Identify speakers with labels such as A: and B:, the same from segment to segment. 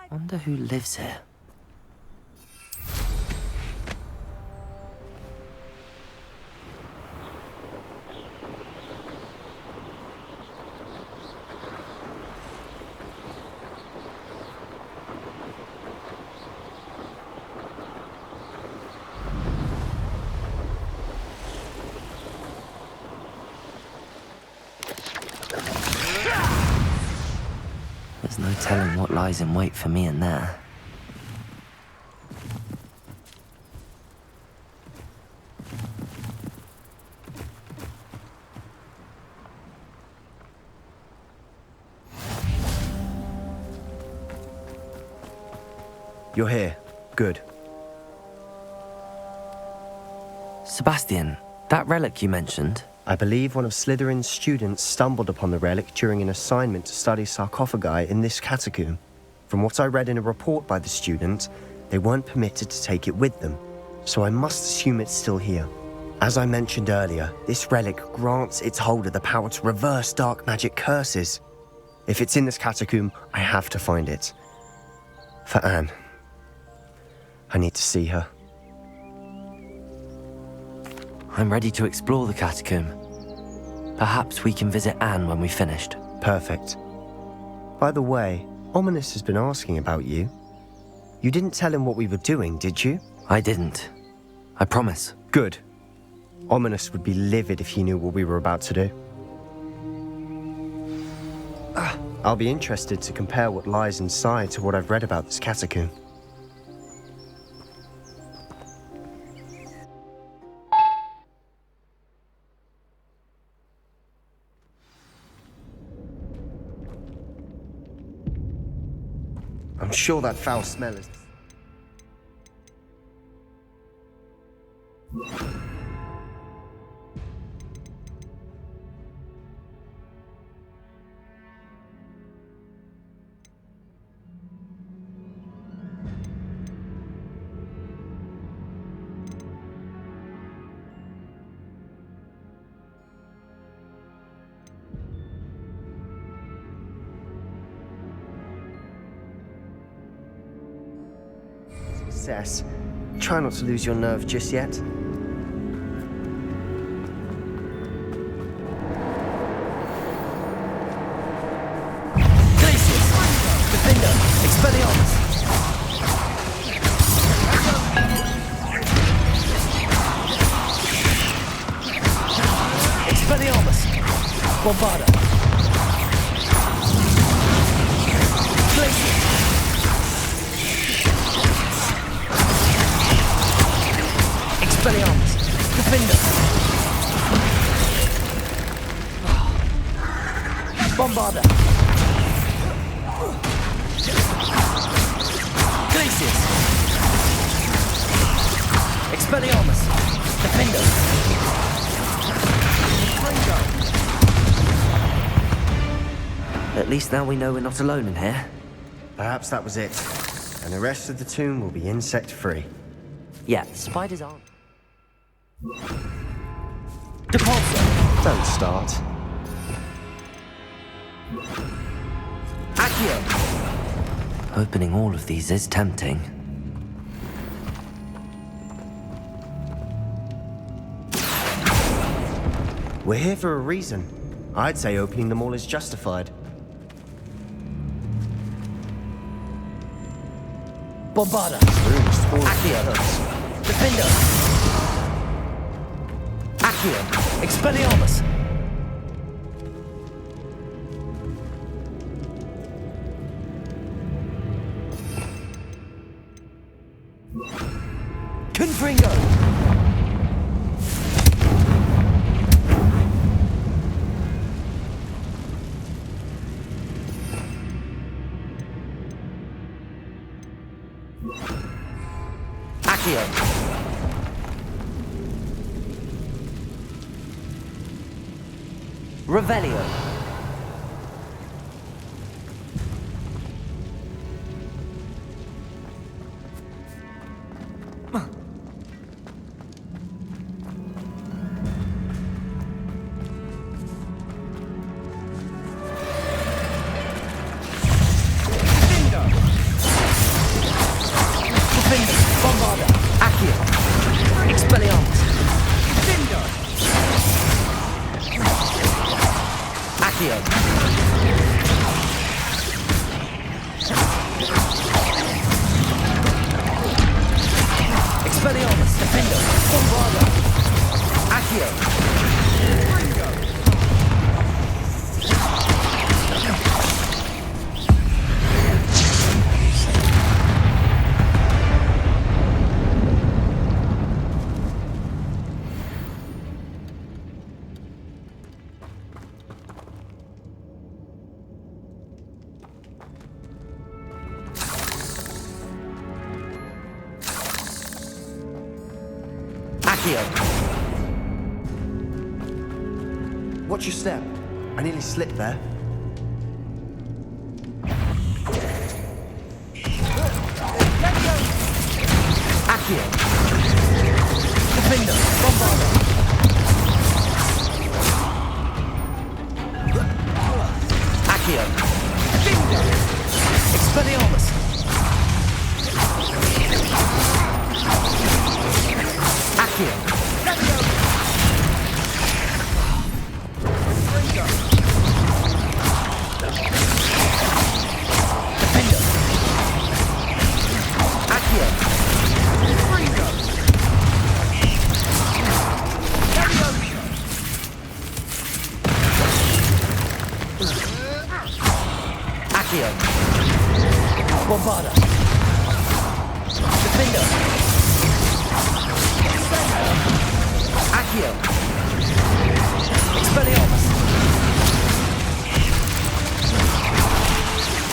A: Wonder who lives here. There's no telling what lies in wait for me in there.
B: You're here. Good.
A: Sebastian, that relic you mentioned?
B: I believe one of Slytherin's students stumbled upon the relic during an assignment to study sarcophagi in this catacomb. From what I read in a report by the student, they weren't permitted to take it with them, so I must assume it's still here. As I mentioned earlier, this relic grants its holder the power to reverse dark magic curses. If it's in this catacomb, I have to find it. For Anne. I need to see her.
A: I'm ready to explore the catacomb. Perhaps we can visit Anne when we've finished.
B: Perfect. By the way, Ominous has been asking about you. You didn't tell him what we were doing, did you?
A: I didn't. I promise.
B: Good. Ominous would be livid if he knew what we were about to do. I'll be interested to compare what lies inside to what I've read about this catacomb. I'm sure that foul smell is... Success. Try not to lose your nerve just yet.
A: Glacius! Defender! Expelliarmus! Expelliarmus! Bombarda! Glacius! Expelliarmus! Defender! Bombarda! Glacius! Expelliarmus! Defender! At least now we know we're not alone in here.
B: Perhaps that was it. And the rest of the tomb will be insect-free.
A: Yeah, spiders aren't. Depulsor!
B: Don't start.
A: Accio! Opening all of these is tempting.
B: We're here for a reason. I'd say opening them all is justified.
A: Bombarda!
B: Accio!
A: Defender! Accio! Expelliarmus! Confringo! Accio. Revelio.
B: Watch your step. I nearly slipped there.
A: Accio. Defender. Bombarder. Accio. Expelliarmus. Accio. Defender. Accio. Accio. Bombarda. Defender. Accio. Expelliarmus.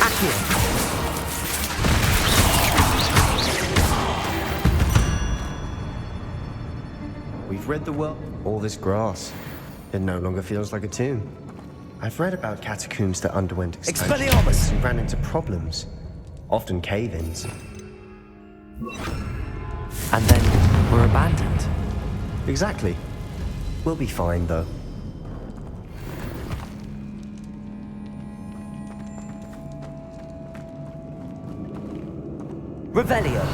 A: Accio.
B: We've read the world. All this grass. It no longer feels like a tomb. I've read about catacombs that underwent expansion
A: Expelliarmus.
B: and ran into problems. Often cave-ins.
A: And then we're abandoned.
B: Exactly. We'll be fine, though.
A: Revelio.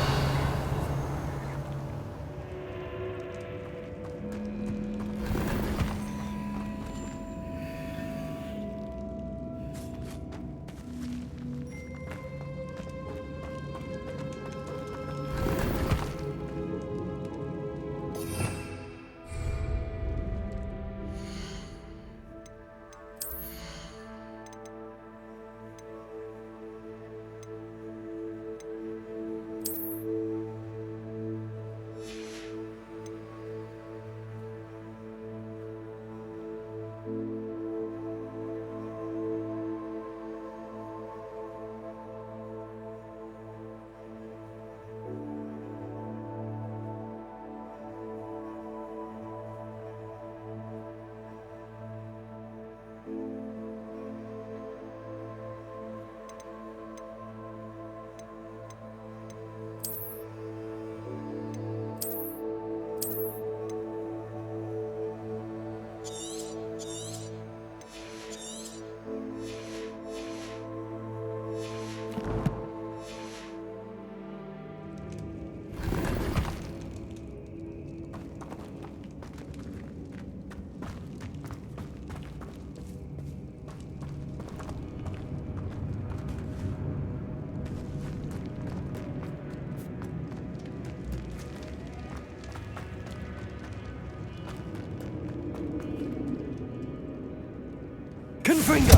A: Confringo!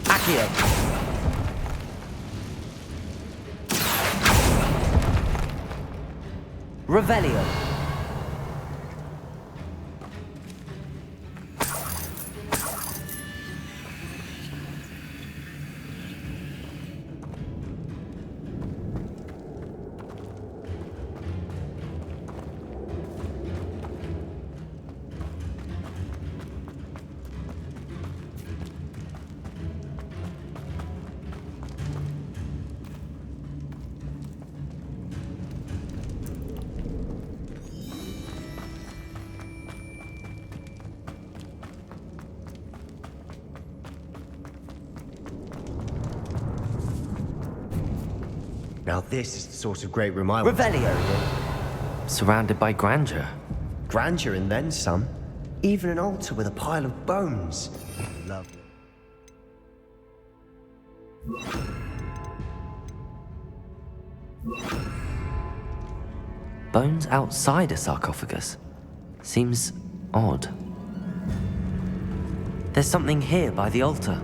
A: Accio! Revelio!
B: Now this is the sort of great room I want to
A: Revelio.
B: bury in.
A: Surrounded by grandeur.
B: Grandeur and then some. Even an altar with a pile of bones. Lovely.
A: Bones outside a sarcophagus. Seems odd. There's something here by the altar.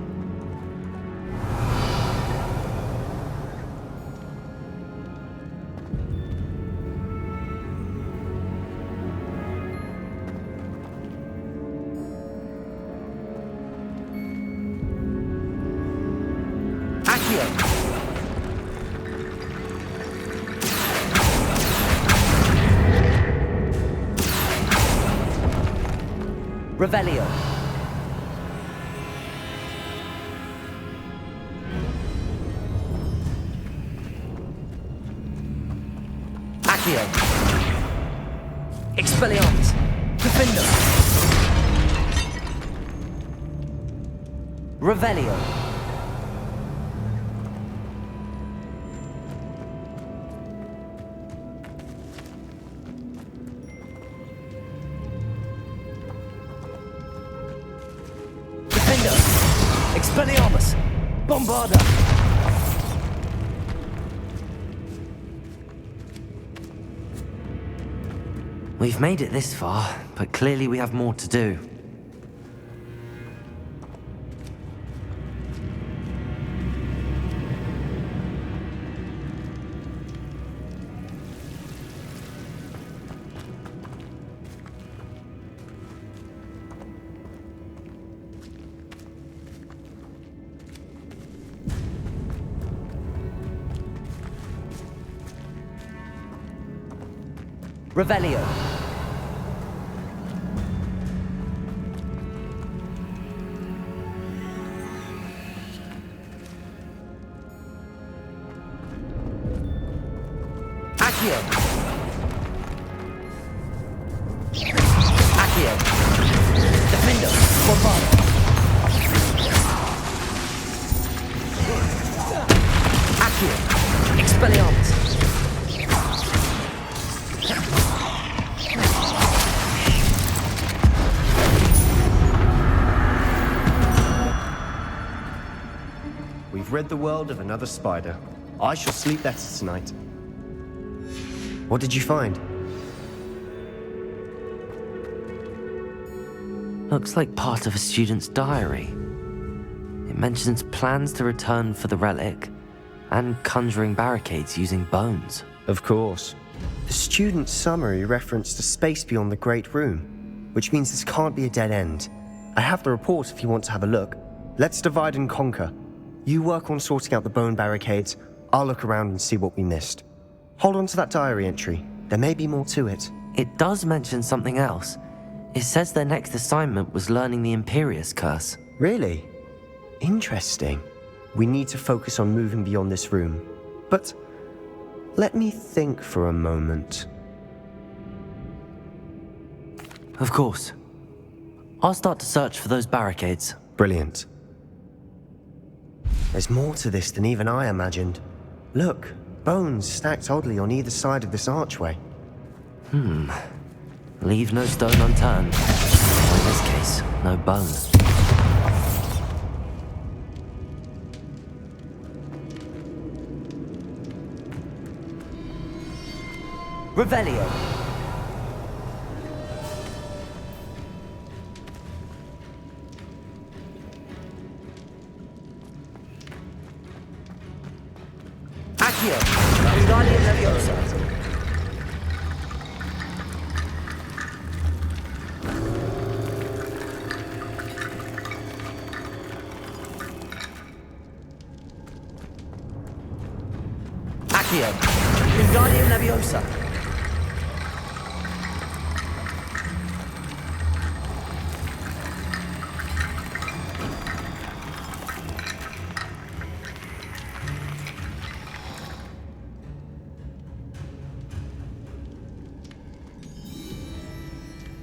A: Revelio. Accio. Expelliarmus. Defendo. Revelio. Expelliarmus! Bombarda! We've made it this far, but clearly we have more to do. Revelio. Accio. Accio. Defendo. Bombardo. Accio. Expelliarmus.
B: We've rid the world of another spider. I shall sleep better tonight. What did you find?
A: Looks like part of a student's diary. It mentions plans to return for the relic and conjuring barricades using bones.
B: Of course. The student's summary referenced a space beyond the Great Room, which means this can't be a dead end. I have the report if you want to have a look. Let's divide and conquer. You work on sorting out the bone barricades. I'll look around and see what we missed. Hold on to that diary entry. There may be more to it.
A: It does mention something else. It says their next assignment was learning the Imperius Curse.
B: Really? Interesting. We need to focus on moving beyond this room. But let me think for a moment.
A: Of course. I'll start to search for those barricades.
B: Brilliant. There's more to this than even I imagined. Look, bones stacked oddly on either side of this archway.
A: Leave no stone unturned. Or in this case, no bone. Revelio. Accio. Wingardium Leviosa. Accio. Wingardium Leviosa.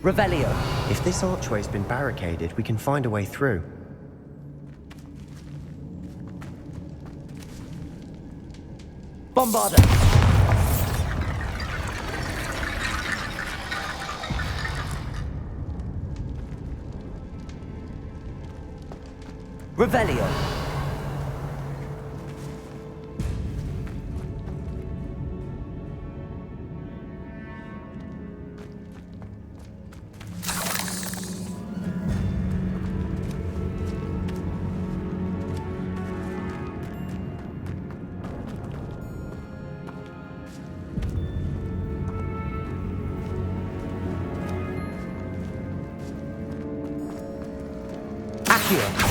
A: Revelio.
B: If this archway's been barricaded, we can find a way through.
A: Bombarder! Revelio! Accio!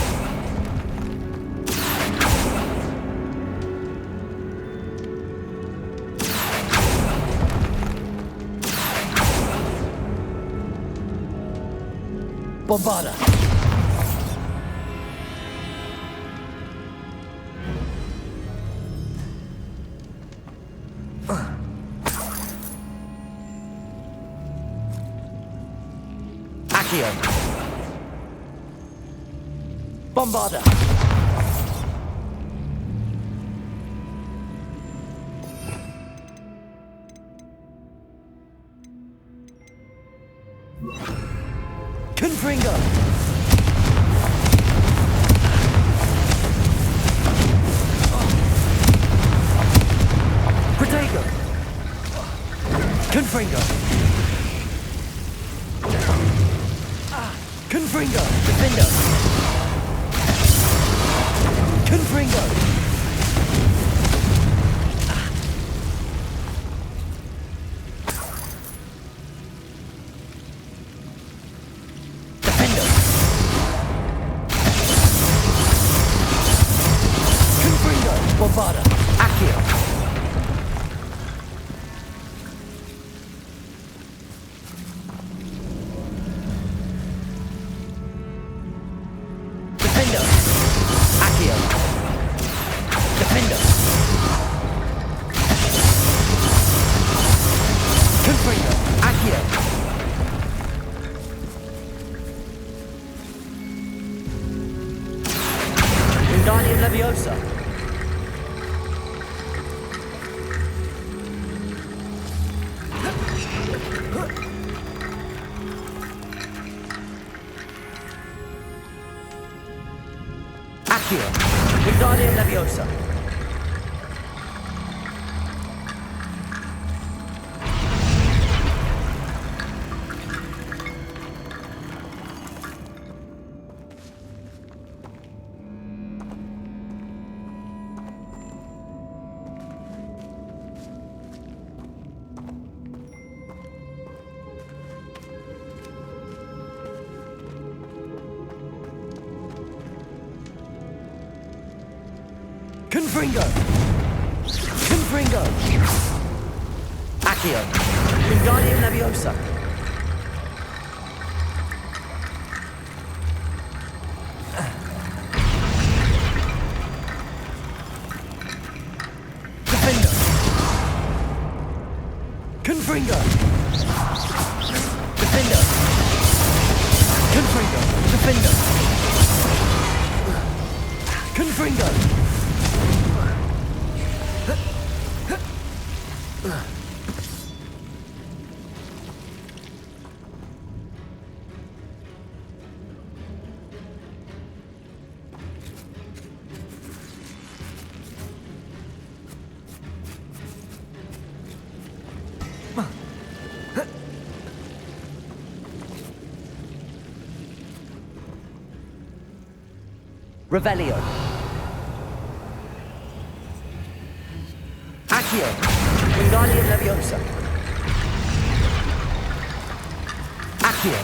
A: Bombarder! Accio! Bombarder! Confringo! Protego! Confringo! Confringo! Defender! Confringo! Defender! Confringo! Bombarder! Accio! Defender! Accio! Defender! Confringo! Accio! Wingardium Leviosa! Accio! Wingardium Leviosa! Confringo! Confringo! Accio! Wingardium Leviosa! Defender! Confringo! Defender! Confringo! Defender! Confringo! Revelio! Accio! Wingardium Leviosa! Accio!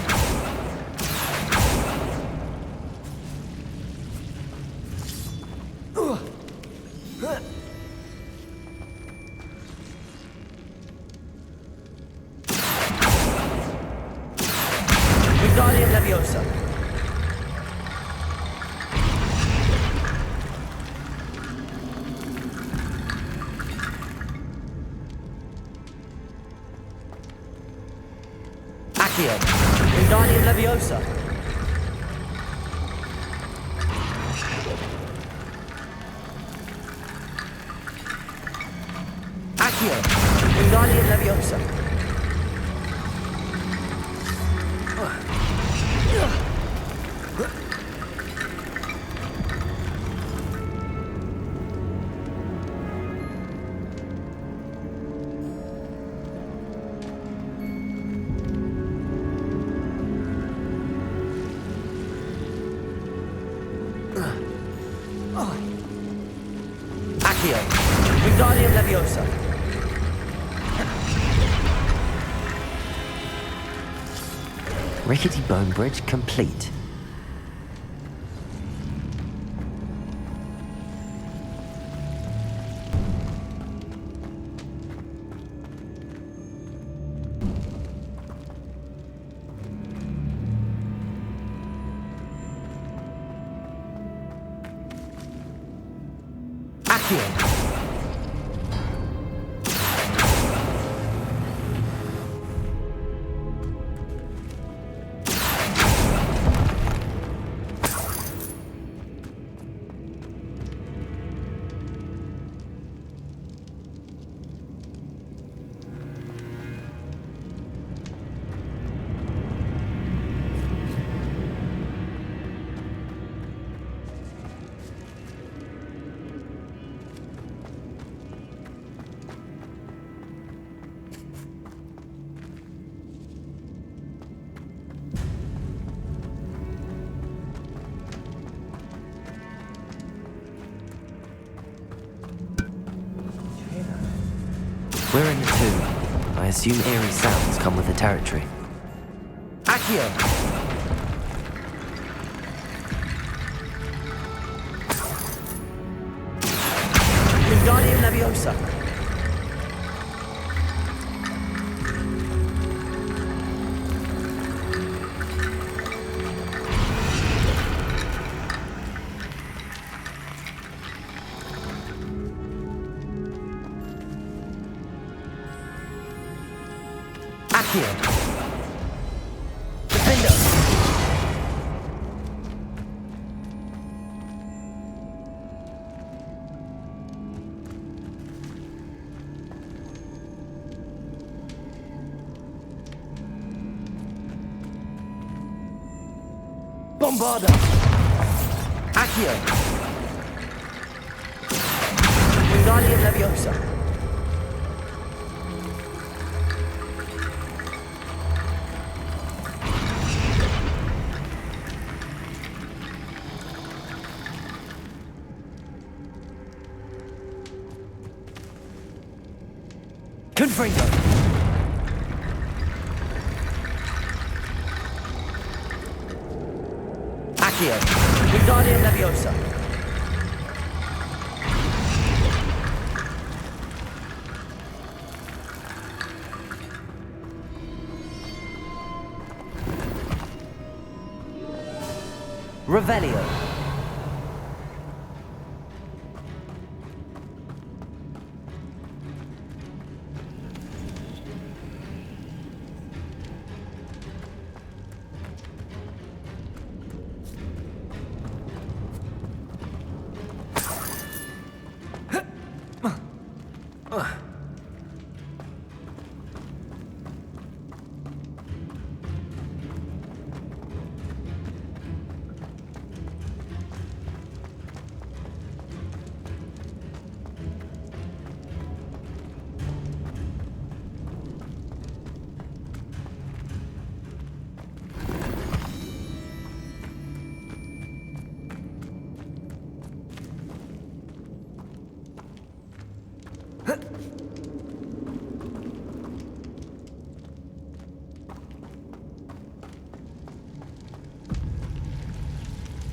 A: Wingardium Leviosa! Accio! Wingardium Leviosa!
C: Accio. Wingardium Leviosa. Accio. Wingardium Leviosa.
A: Rickety bone bridge complete.
C: Accio.
A: We're in the tomb. I assume eerie sounds come with the territory.
C: Accio. Wingardium Leviosa. Accio. Defender. Bombarda. Accio. Wingardium Leviosa. Confringo. Accio. Wingardium Leviosa. Revelio.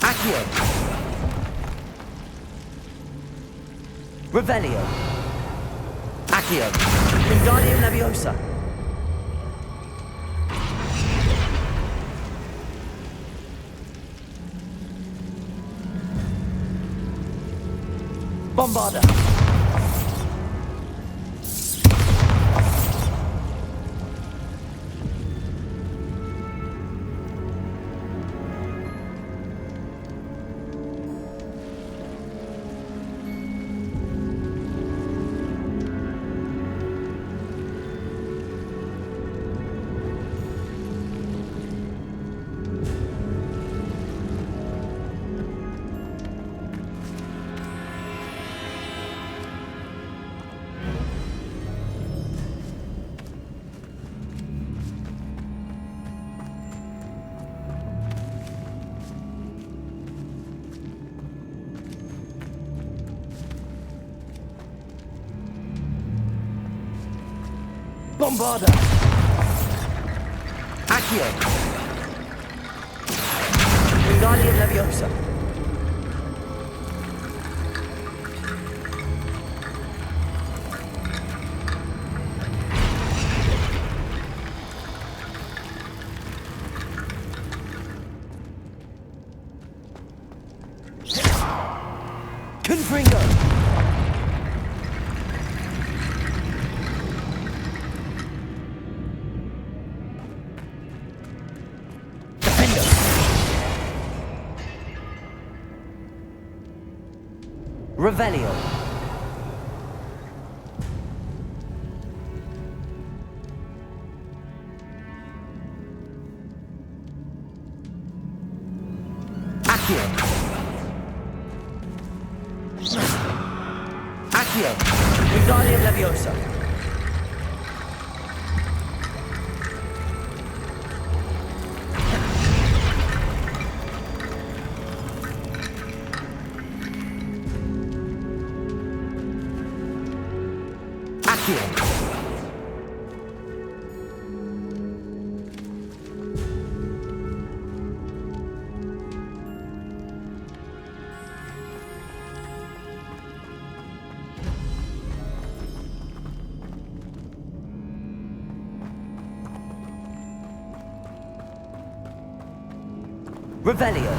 C: Accio. Revelio. Accio. Wingardium Leviosa. Bombarda. Bombarda. Accio. Wingardium Leviosa. Confringo. Defendo. Revelio. Accio. Accio. Wingardium Leviosa. Accio. Revelio.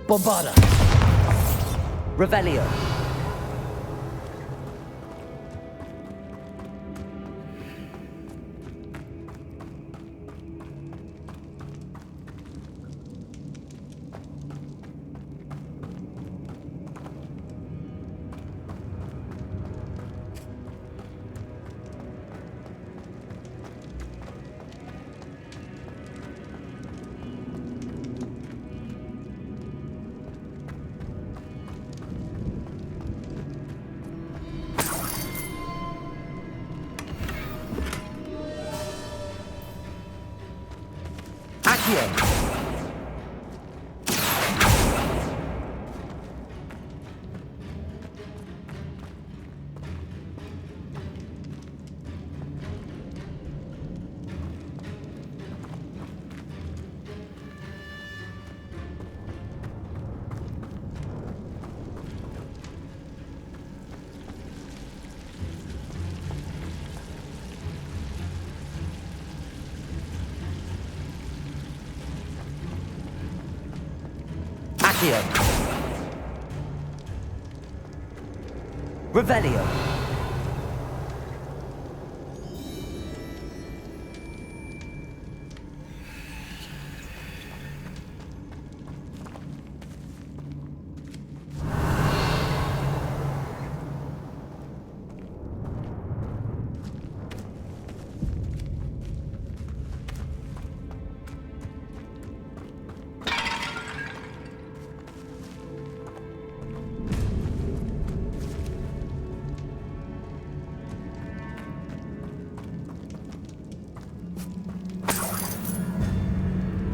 C: Bombarda. Revelio. Accio. Accio. Revelio.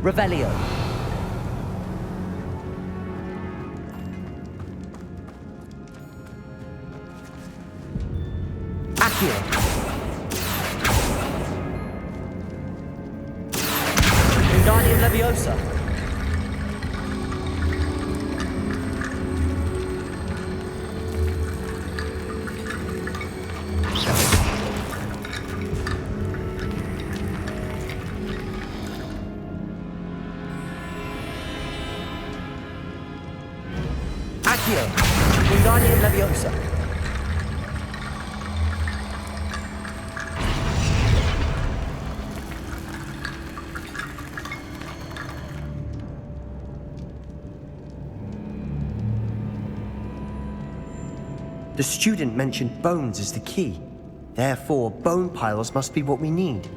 C: Revelio. Accio. Wingardium Leviosa. Accio. Wingardium Leviosa.
B: The student mentioned bones as the key. Therefore, bone piles must be what we need.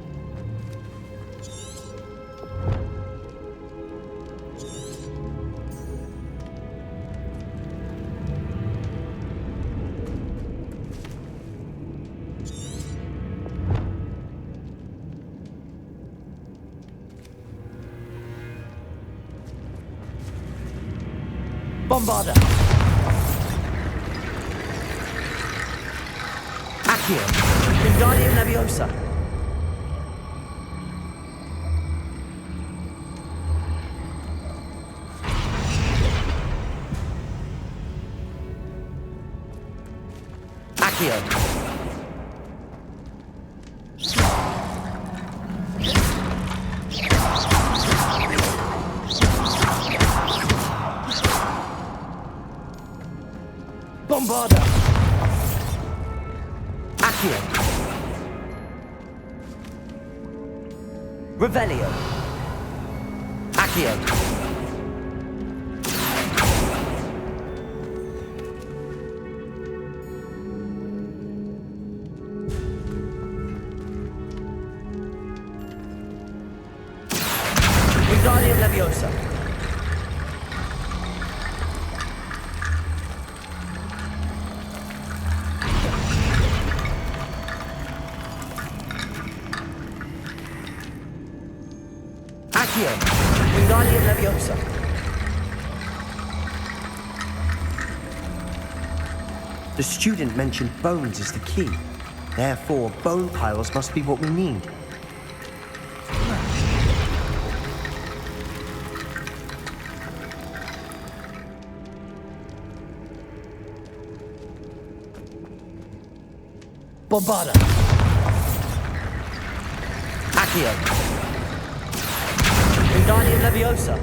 C: Bombarda. Accio. Wingardium Leviosa. Accio. Bombarda. Accio. Revelio. Accio. Wingardium Leviosa. Accio. Wingardium Leviosa.
B: The student mentioned bones as the key. Therefore, bone piles must be what we need.
C: Bombarda. Accio. Wingardium Leviosa.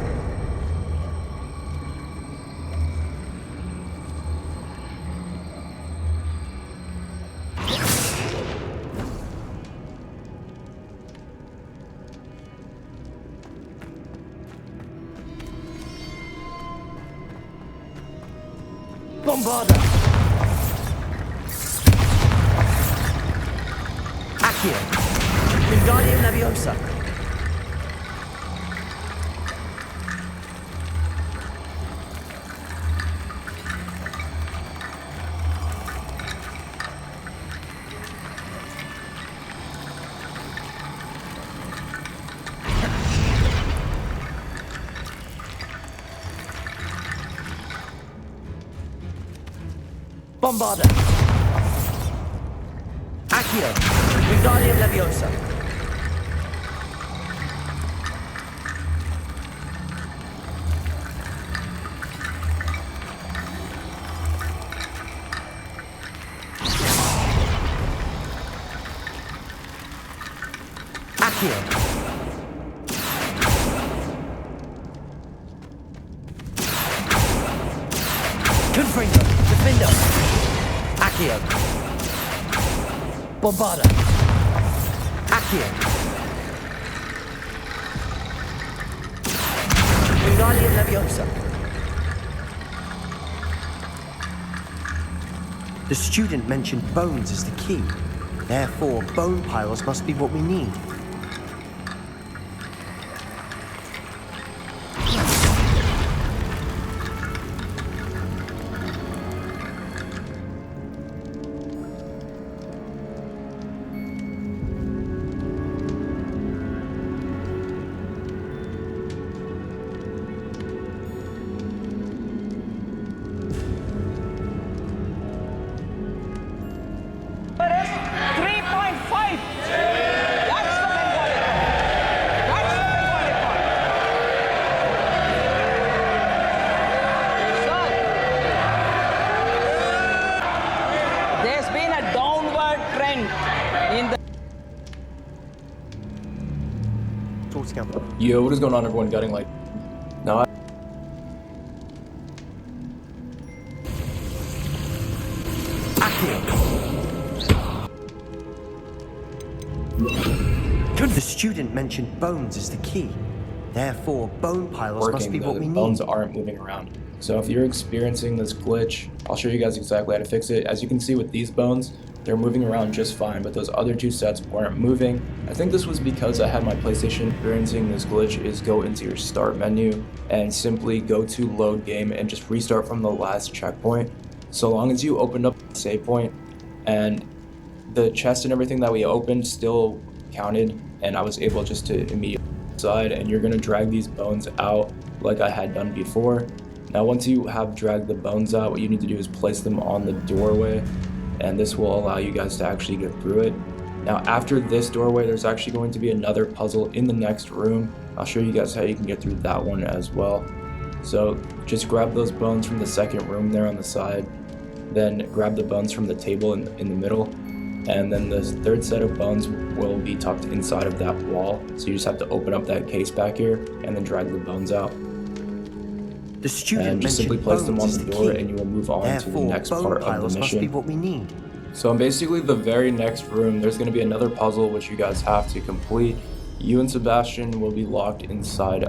C: Bombarda. Accio. Wingardium Leviosa. Bombarda. Accio. Wingardium Leviosa. Accio. Confringo. Defendo. Accio. Bombarda. Accio. Wingardium Leviosa.
B: The student mentioned bones as the key. Therefore, bone piles must be what we need.
D: Yo, what is going on, everyone? Gutting like, no.
B: The student mentioned bones as the key. Therefore, bone piles must be what we need.
D: Bones aren't moving around. So if you're experiencing this glitch, I'll show you guys exactly how to fix it. As you can see with these bones, they're moving around just fine, but those other two sets weren't moving. I think this was because I had my PlayStation. Experiencing this glitch is go into your start menu and simply go to load game and just restart from the last checkpoint. So long as you opened up the save point and the chest and everything that we opened still counted, and I was able just to immediately side, and you're gonna drag these bones out like I had done before. Now once you have dragged the bones out, what you need to do is place them on the doorway, and this will allow you guys to actually get through it. Now after this doorway, there's actually going to be another puzzle in the next room. I'll show you guys how you can get through that one as well. So just grab those bones from the second room there on the side, then grab the bones from the table in the middle, and then the third set of bones will be tucked inside of that wall. So you just have to open up that case back here and then drag the bones out.
B: The student
D: And just simply
B: mentioned
D: place them on
B: bones
D: the
B: is
D: door
B: key.
D: and you will move on to the
B: Therefore,
D: next
B: bone
D: part of
B: piles
D: the
B: must be
D: mission.
B: what we need.
D: So in basically the very next room, there's going to be another puzzle which you guys have to complete. You and Sebastian will be locked inside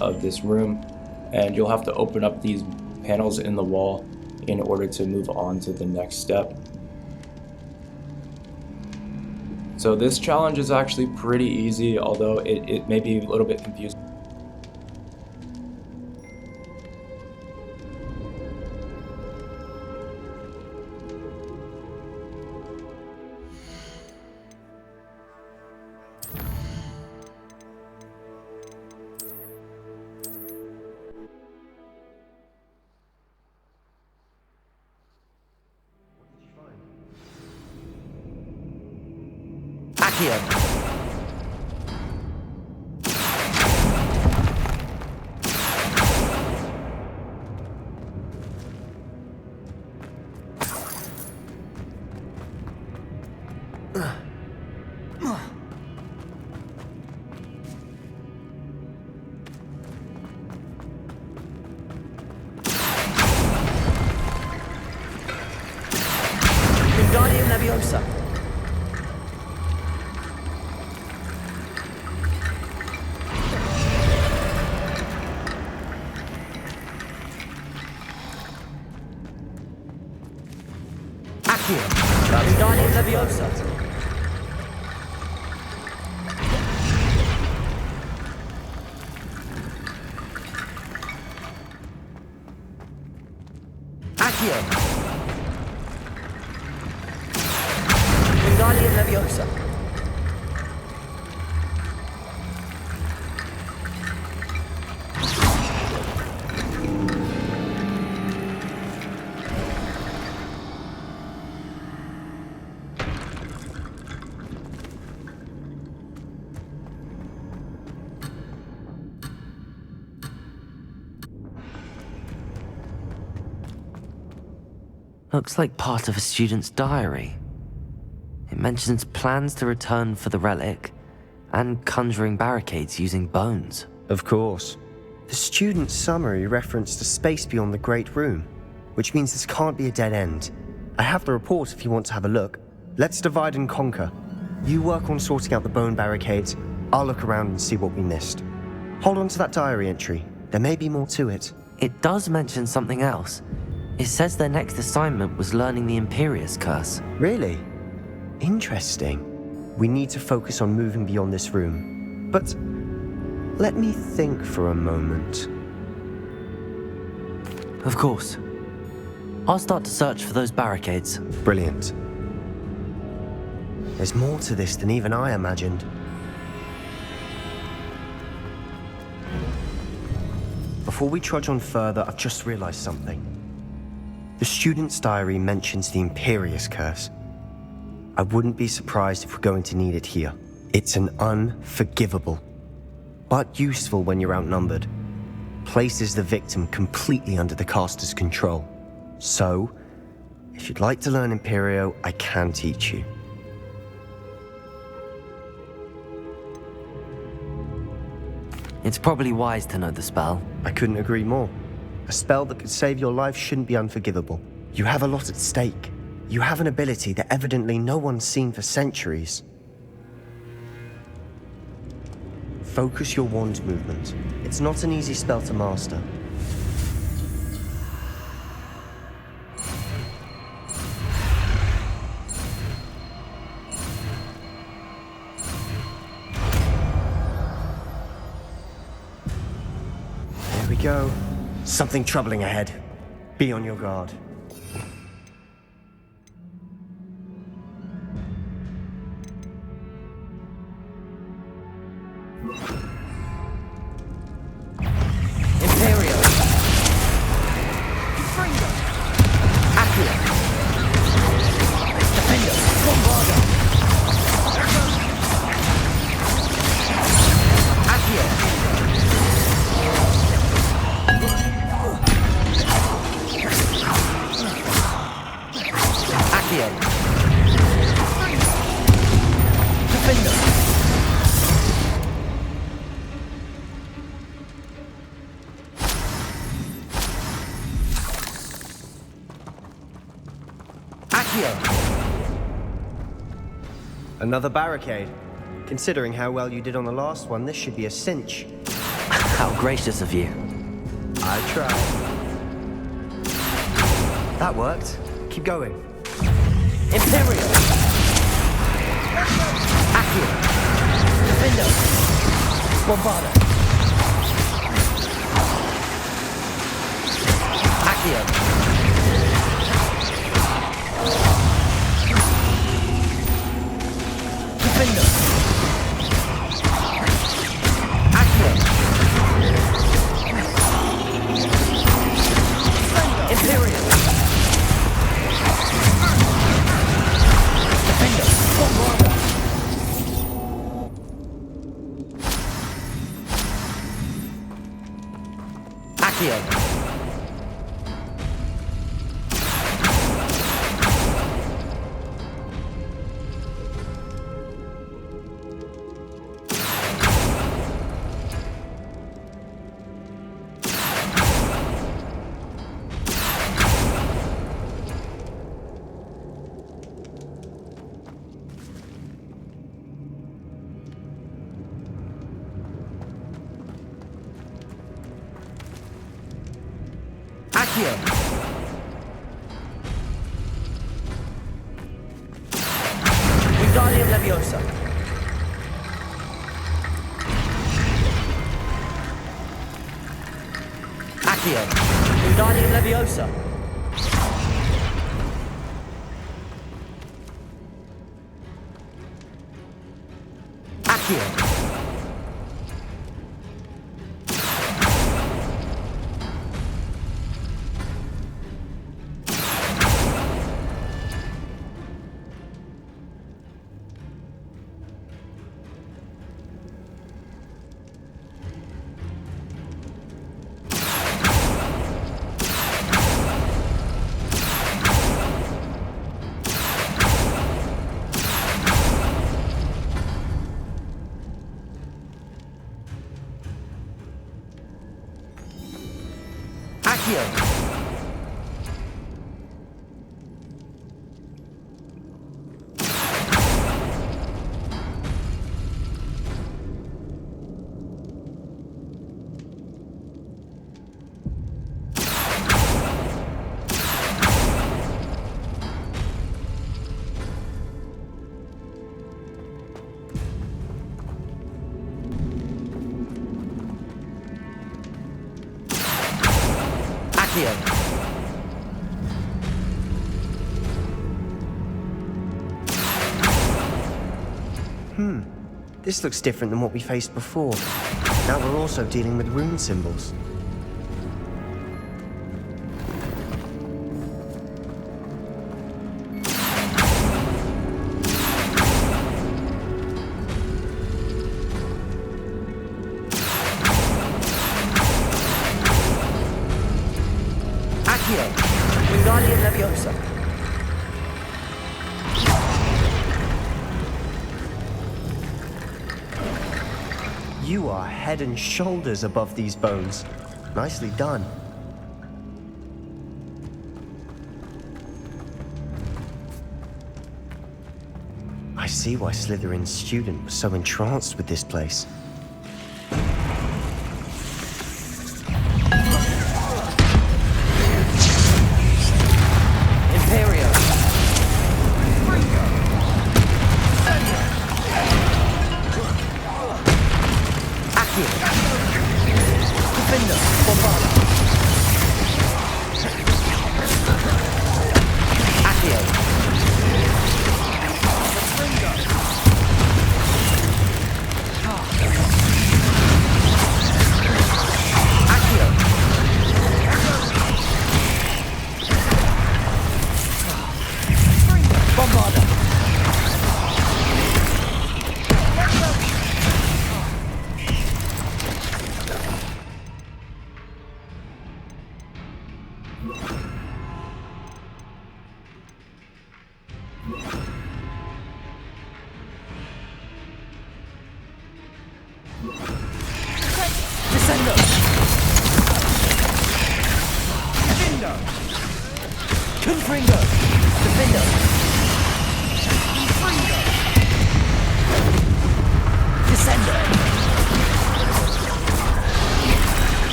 D: of this room, and you'll have to open up these panels in the wall in order to move on to the next step. So this challenge is actually pretty easy, although it may be a little bit confusing.
C: Accio. Wingardium Leviosa. Accio. Wingardium Leviosa. Accio. Wingardium Leviosa.
A: Looks like part of a student's diary. It mentions plans to return for the relic and conjuring barricades using bones.
B: Of course. The student's summary referenced a space beyond the Great Room, which means this can't be a dead end. I have the report if you want to have a look. Let's divide and conquer. You work on sorting out the bone barricades. I'll look around and see what we missed. Hold on to that diary entry. There may be more to it.
A: It does mention something else. It says their next assignment was learning the Imperius Curse.
B: Really? Interesting. We need to focus on moving beyond this room. But let me think for a moment.
A: Of course. I'll start to search for those barricades.
B: Brilliant. There's more to this than even I imagined. Before we trudge on further, I've just realized something. The student's diary mentions the Imperius Curse. I wouldn't be surprised if we're going to need it here. It's an unforgivable, but useful when you're outnumbered. Places the victim completely under the caster's control. So, if you'd like to learn Imperio, I can teach you.
A: It's probably wise to know the spell.
B: I couldn't agree more. A spell that could save your life shouldn't be unforgivable. You have a lot at stake. You have an ability that evidently no one's seen for centuries. Focus your wand movement. It's not an easy spell to master. There we go. Something troubling ahead. Be on your guard.
C: Imperium.
B: Another barricade. Considering how well you did on the last one, this should be a cinch.
A: How gracious of you.
B: I tried. That worked. Keep going.
C: Imperial. Accio. Defender. Bombarda. Accio. Defender. Accio. Imperial. Defender. Bombarda. Accio. Accio. Wingardium Leviosa. Accio. Wingardium Leviosa. Accio. Accio. Accio.
B: This looks different than what we faced before. Now we're also dealing with rune symbols.
C: Accio. Wingardium Leviosa.
B: You are head and shoulders above these bones. Nicely done. I see why Slytherin's student was so entranced with this place.
C: Imperial. Accio. Defender. Bombarda. Accio.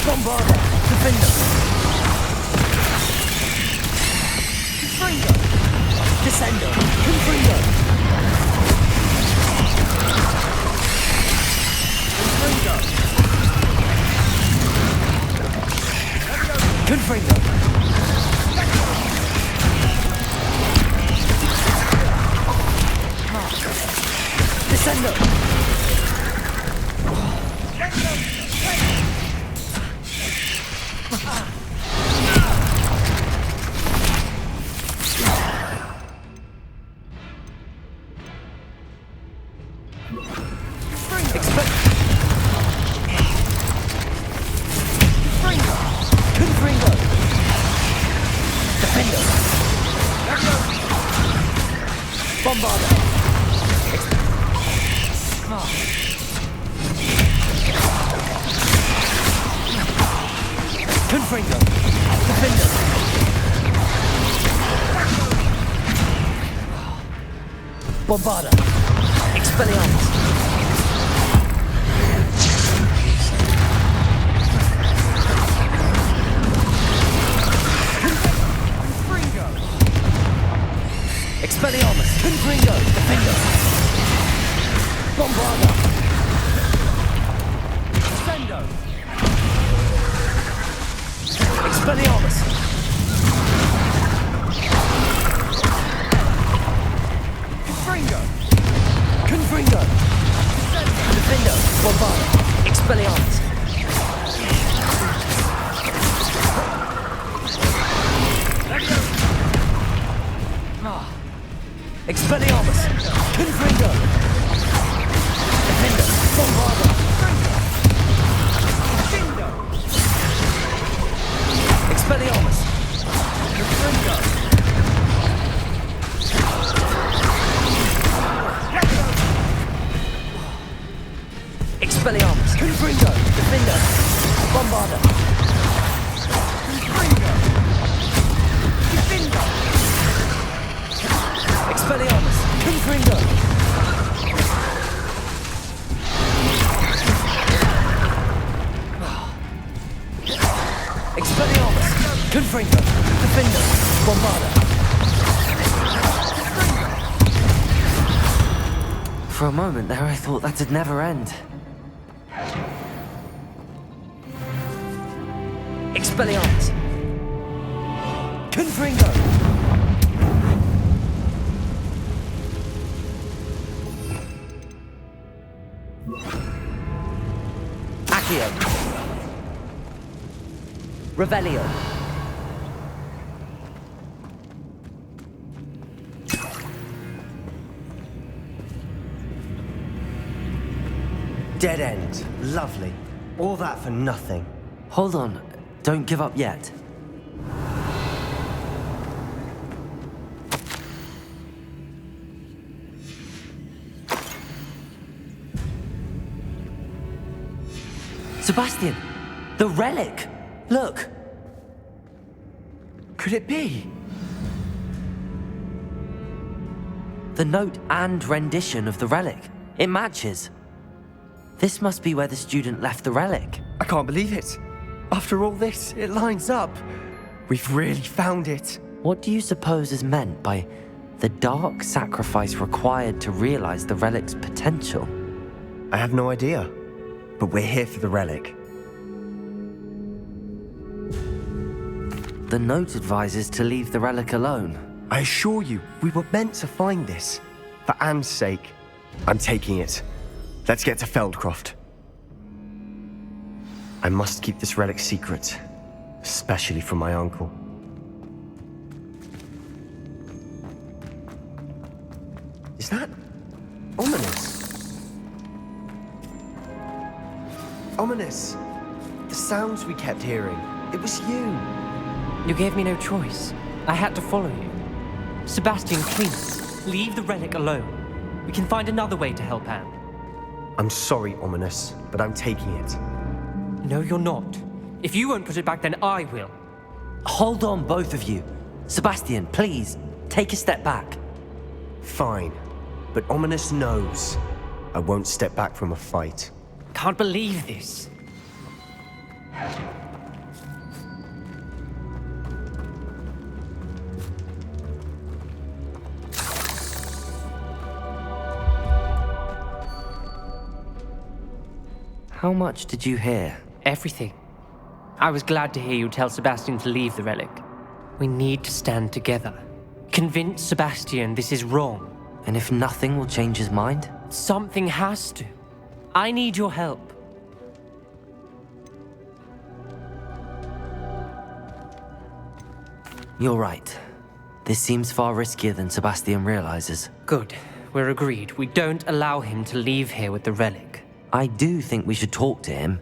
C: Bombarda! Defender! Confringo! Descendo! Confringo! Confringo! Confringo! Descendo! Bombarda! Confringo! Defender! Bombarda! Expelliarmus! Confringo! Expelliarmus! Confringo! Defender! Bombarda! Defendo! Expelliarmus! Confringo! Confringo! Defendo! Bombarda! Expelliarmus! Expelliarmus! Confringo! Defender! Bombarda! Expelliarmus! Confringo! Expelliarmus! Confringo! Defender! Bombarda! Confringo! Defender! Expelliarmus! Confringo! Expelliarmus! Confringo! Defender! Bombarda!
A: For a moment there, I thought that'd never end.
C: Expelliarmus! Confringo! Accio! Revelio!
B: Dead end. Lovely. All that for nothing.
A: Hold on, don't give up yet. Sebastian! The relic! Look!
B: Could it be?
A: The note and rendition of the relic. It matches. This must be where the student left the relic.
B: I can't believe it. After all this, it lines up. We've really found it.
A: What do you suppose is meant by the dark sacrifice required to realize the relic's potential?
B: I have no idea. But we're here for the relic.
A: The note advises to leave the relic alone.
B: I assure you, we were meant to find this. For Anne's sake. I'm taking it. Let's get to Feldcroft. I must keep this relic secret. Especially from my uncle. Is that ominous? Ominous! The sounds we kept hearing. It was you.
E: You gave me no choice. I had to follow you. Sebastian, please, leave the relic alone. We can find another way to help Anne.
B: I'm sorry, Ominous, but I'm taking it.
E: No, you're not. If you won't put it back, then I will.
A: Hold on, both of you. Sebastian, please, take a step back.
B: Fine, but Ominous knows I won't step back from a fight.
E: Can't believe this.
A: How much did you hear?
E: Everything. I was glad to hear you tell Sebastian to leave the relic. We need to stand together. Convince Sebastian this is wrong.
A: And if nothing will change his mind?
E: Something has to. I need your help.
A: You're right. This seems far riskier than Sebastian realizes.
E: Good. We're agreed. We don't allow him to leave here with the relic.
A: I do think we should talk to him,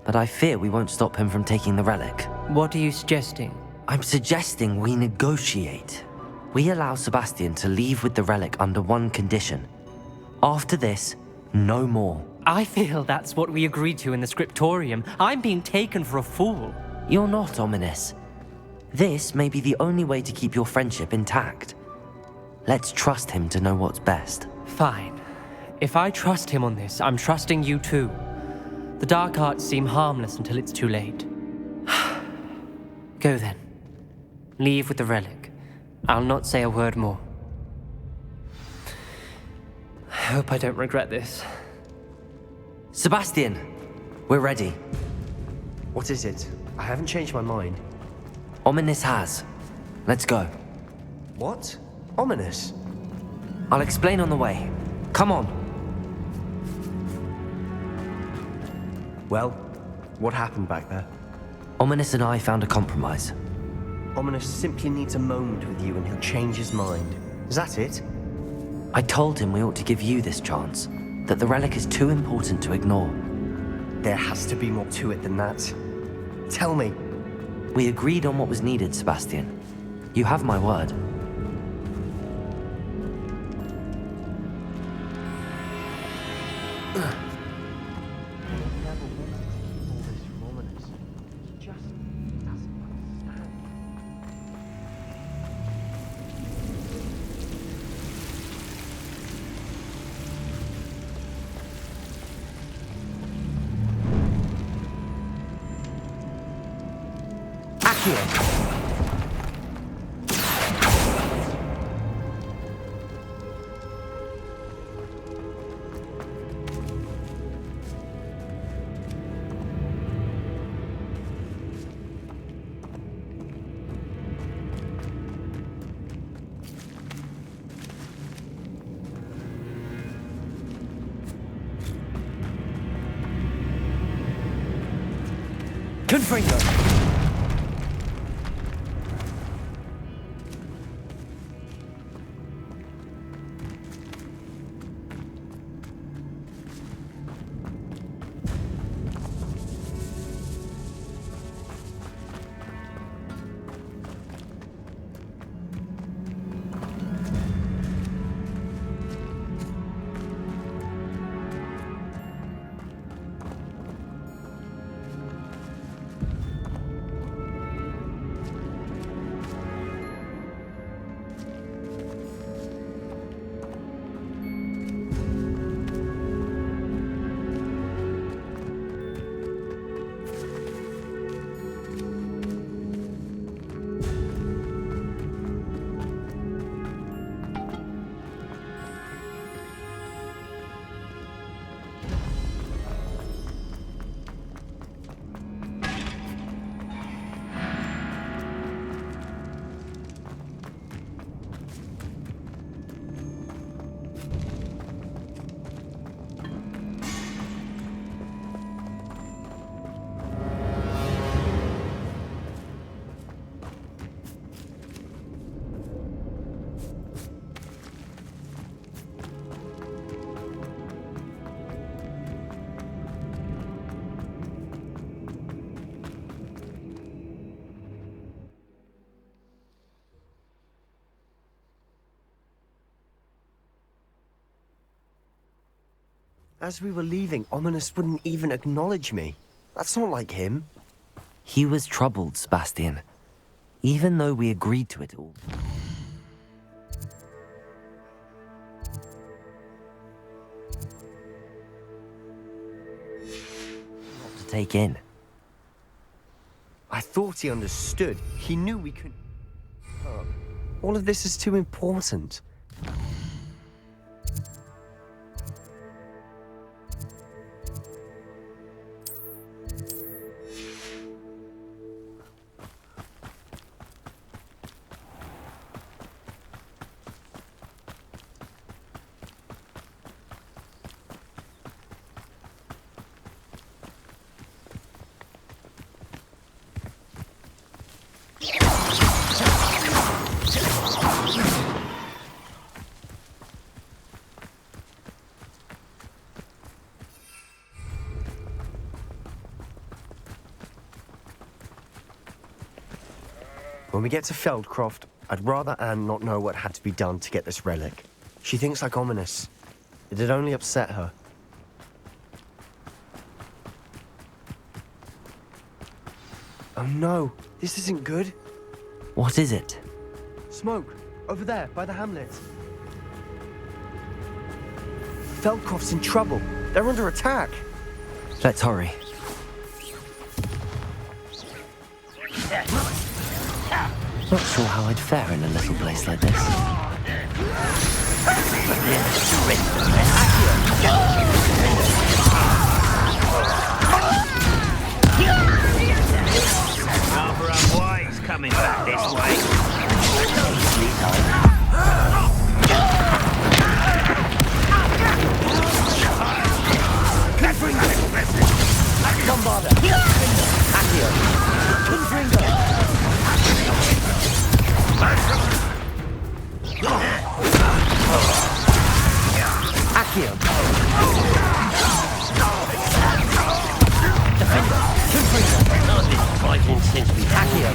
A: but I fear we won't stop him from taking the relic.
E: What are you suggesting?
A: I'm suggesting we negotiate. We allow Sebastian to leave with the relic under one condition. After this, no more.
E: I feel that's what we agreed to in the scriptorium. I'm being taken for a fool.
A: You're not ominous. This may be the only way to keep your friendship intact. Let's trust him to know what's best.
E: Fine. If I trust him on this, I'm trusting you too. The dark arts seem harmless until it's too late. Go then. Leave with the relic. I'll not say a word more. I hope I don't regret this.
A: Sebastian, we're ready.
B: What is it? I haven't changed my mind.
A: Ominous has. Let's go.
B: What? Ominous?
A: I'll explain on the way. Come on.
B: Well, what happened back there?
A: Ominous and I found a compromise.
B: Ominous simply needs a moment with you and he'll change his mind. Is that it?
A: I told him we ought to give you this chance, that the relic is too important to ignore.
B: There has to be more to it than that. Tell me.
A: We agreed on what was needed, Sebastian. You have my word.
C: Confringo.
B: As we were leaving, Ominous wouldn't even acknowledge me. That's not like him.
A: He was troubled, Sebastian. Even though we agreed to it all. Not to take in.
B: I thought he understood. He knew we could... All of this is too important. When we get to Feldcroft, I'd rather Anne not know what had to be done to get this relic. She thinks like ominous. It'd only upset her. Oh no, this isn't good.
A: What is it?
B: Smoke, over there, by the hamlet. Feldcroft's in trouble. They're under attack.
A: Let's hurry. Not sure how I'd fare in a little place like this.
F: Rather unwise coming back this way.
C: Bombarda! Accio! Confringo! Accio! Defender! Confringo! Not this fighting since we Accio!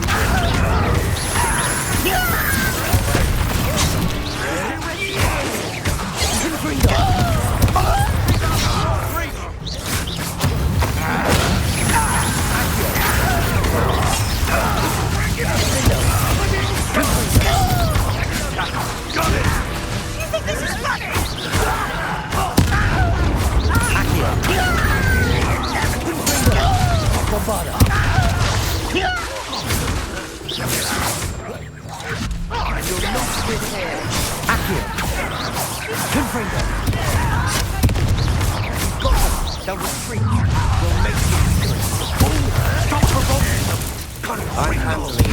C: Confringo! Bombarda! You're not with here! Accio! Confringo! Got them! They'll retreat! We'll make you... Stop provoking them! I'm handling it!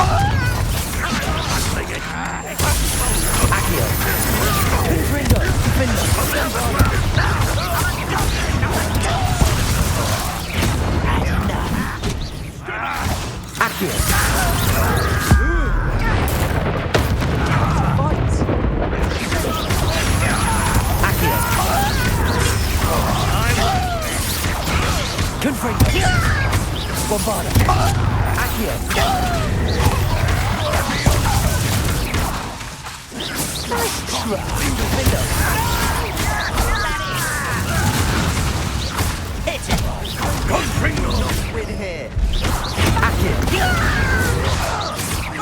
C: Accio! Confringo! Defender! Accio! Fight! Accio! Confringo! Bombarda! Accio! Nice try! Defender! Hit it! Confringo! With here! Accio!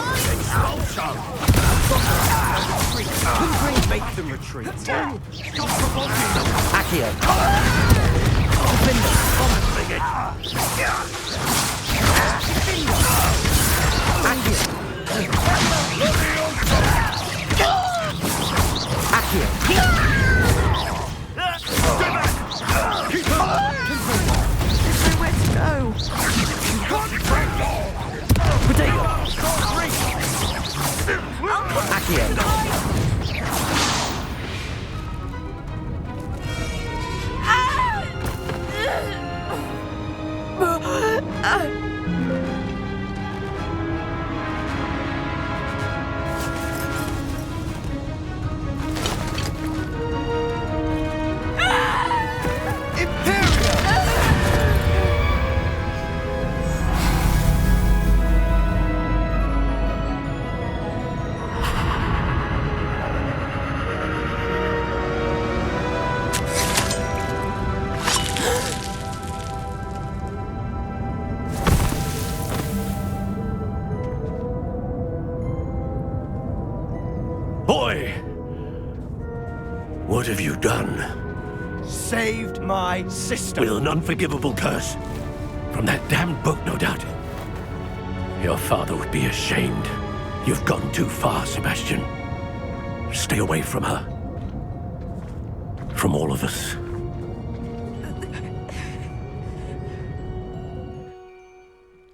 C: Confringo! Make them retreat! Stop provoking them! Accio! Defender! Bombing it! Accio! Accio! Keep up! There's nowhere to go! Potato! Accio!
F: Boy! What have you done?
B: Saved my sister.
F: With an unforgivable curse. From that damned book, no doubt. Your father would be ashamed. You've gone too far, Sebastian. Stay away from her. From all of us.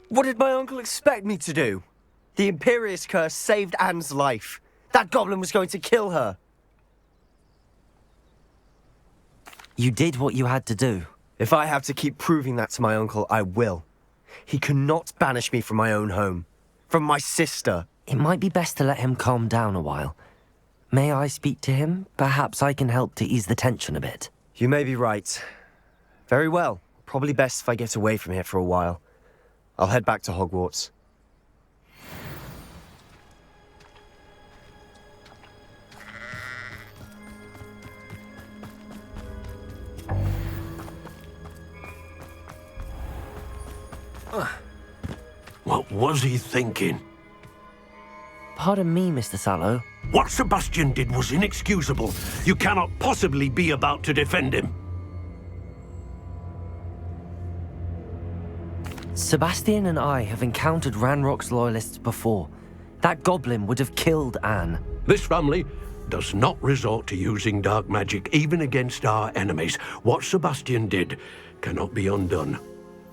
B: What did my uncle expect me to do? The Imperious curse saved Anne's life. That goblin was going to kill her.
A: You did what you had to do.
B: If I have to keep proving that to my uncle, I will. He cannot banish me from my own home. From my sister.
A: It might be best to let him calm down a while. May I speak to him? Perhaps I can help to ease the tension a bit.
B: You may be right. Very well. Probably best if I get away from here for a while. I'll head back to Hogwarts.
F: What was he thinking?
A: Pardon me, Mr. Sallow.
F: What Sebastian did was inexcusable. You cannot possibly be about to defend him.
A: Sebastian and I have encountered Ranrock's loyalists before. That goblin would have killed Anne.
F: This family does not resort to using dark magic even against our enemies. What Sebastian did cannot be undone.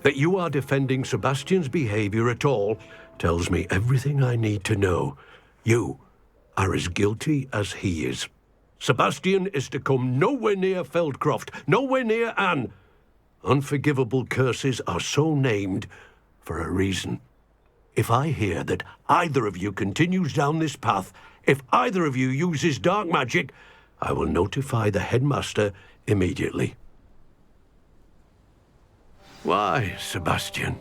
F: That you are defending Sebastian's behavior at all tells me everything I need to know. You are as guilty as he is. Sebastian is to come nowhere near Feldcroft, nowhere near Anne. Unforgivable curses are so named for a reason. If I hear that either of you continues down this path, if either of you uses dark magic, I will notify the headmaster immediately. Why, Sebastian?